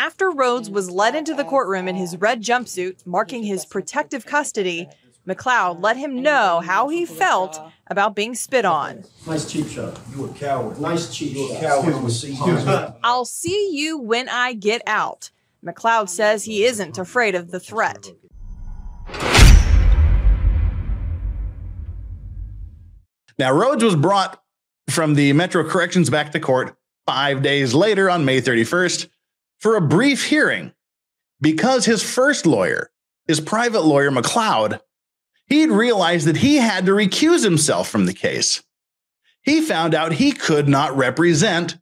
After Rhodes was led into the courtroom in his red jumpsuit, marking his protective custody, McLeod let him know how he felt about being spit on. Nice cheap shot. You a coward. Nice cheap shot. You a coward. I'll see you when I get out. McLeod says he isn't afraid of the threat. Now, Rhodes was brought from the Metro Corrections back to court 5 days later on May 31st for a brief hearing because his first lawyer, his private lawyer, McLeod, he'd realized that he had to recuse himself from the case. He found out he could not represent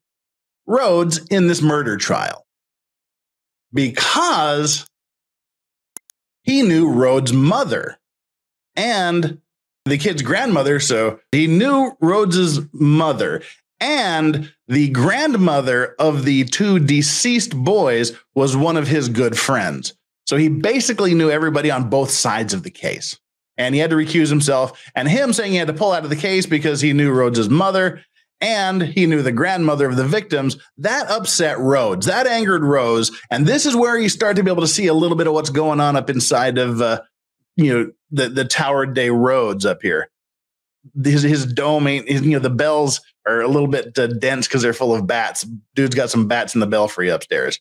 Rhodes in this murder trial because he knew Rhodes' mother and the kid's grandmother. So he knew Rhodes's mother, and the grandmother of the two deceased boys was one of his good friends. So he basically knew everybody on both sides of the case. And he had to recuse himself, and him saying he had to pull out of the case because he knew Rhodes's mother and he knew the grandmother of the victims, that upset Rhodes. That angered Rhodes. And this is where you start to be able to see a little bit of what's going on up inside of, the Tower Day Rhodes up here. His dome ain't, the bells are a little bit dense because they're full of bats. Dude's got some bats in the belfry upstairs.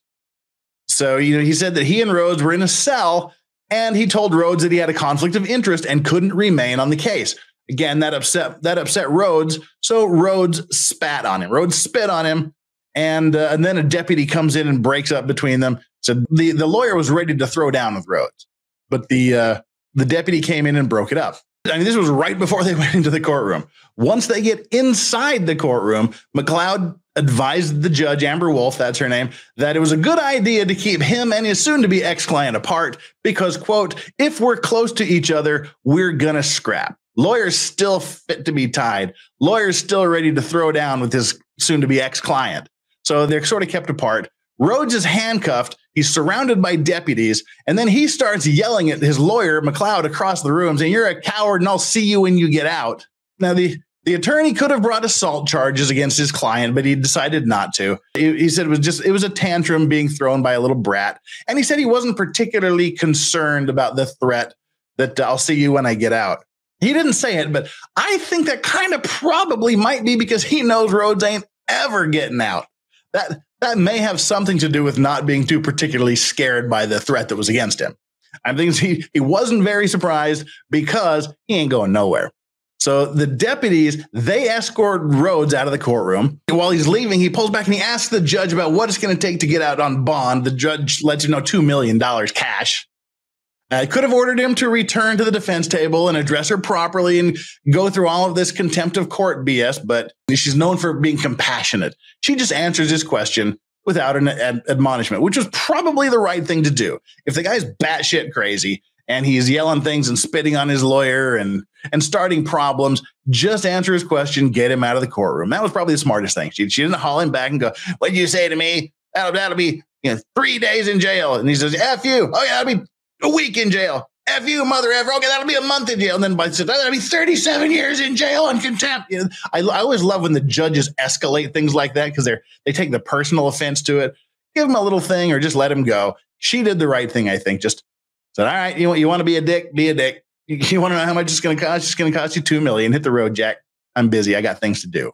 So, he said that he and Rhodes were in a cell, and he told Rhodes that he had a conflict of interest and couldn't remain on the case. Again, that upset Rhodes. So Rhodes spat on him. Rhodes spit on him. And then a deputy comes in and breaks up between them. So the lawyer was ready to throw down with Rhodes, but the deputy came in and broke it up. I mean, this was right before they went into the courtroom. Once they get inside the courtroom, McLeod advised the judge, Amber Wolf, that's her name, that it was a good idea to keep him and his soon-to-be ex-client apart because, quote, if we're close to each other, we're gonna scrap. Lawyer's still fit to be tied. Lawyer's still ready to throw down with his soon-to-be ex-client. So they're sort of kept apart. Rhodes is handcuffed. He's surrounded by deputies. And then he starts yelling at his lawyer, McLeod, across the room, saying, "You're a coward and I'll see you when you get out." Now, the attorney could have brought assault charges against his client, but he decided not to. He said it was a tantrum being thrown by a little brat. And he said he wasn't particularly concerned about the threat that I'll see you when I get out. He didn't say it, but I think that kind of probably might be because he knows Rhodes ain't ever getting out. That may have something to do with not being too particularly scared by the threat that was against him. I think he wasn't very surprised because he ain't going nowhere. So the deputies, they escort Rhodes out of the courtroom. While he's leaving, he pulls back and he asks the judge about what it's going to take to get out on bond. The judge lets him know $2 million cash. I could have ordered him to return to the defense table and address her properly and go through all of this contempt of court BS, but she's known for being compassionate. She just answers his question without an admonishment, which was probably the right thing to do. If the guy's batshit crazy and he's yelling things and spitting on his lawyer and starting problems, just answer his question, get him out of the courtroom. That was probably the smartest thing. She didn't haul him back and go, "What did you say to me? That'll be 3 days in jail." And he says, "F you. Oh yeah, that'll be a week in jail. F you, mother ever. Okay, that'll be a month in jail." And then by that'll be 37 years in jail on contempt. I always love when the judges escalate things like that because they take the personal offense to it. Give him a little thing or just let him go. She did the right thing, I think. Just said, "All right, you want to be a dick? Be a dick. You want to know how much it's going to cost? It's going to cost you $2 million. Hit the road, Jack. I'm busy. I got things to do."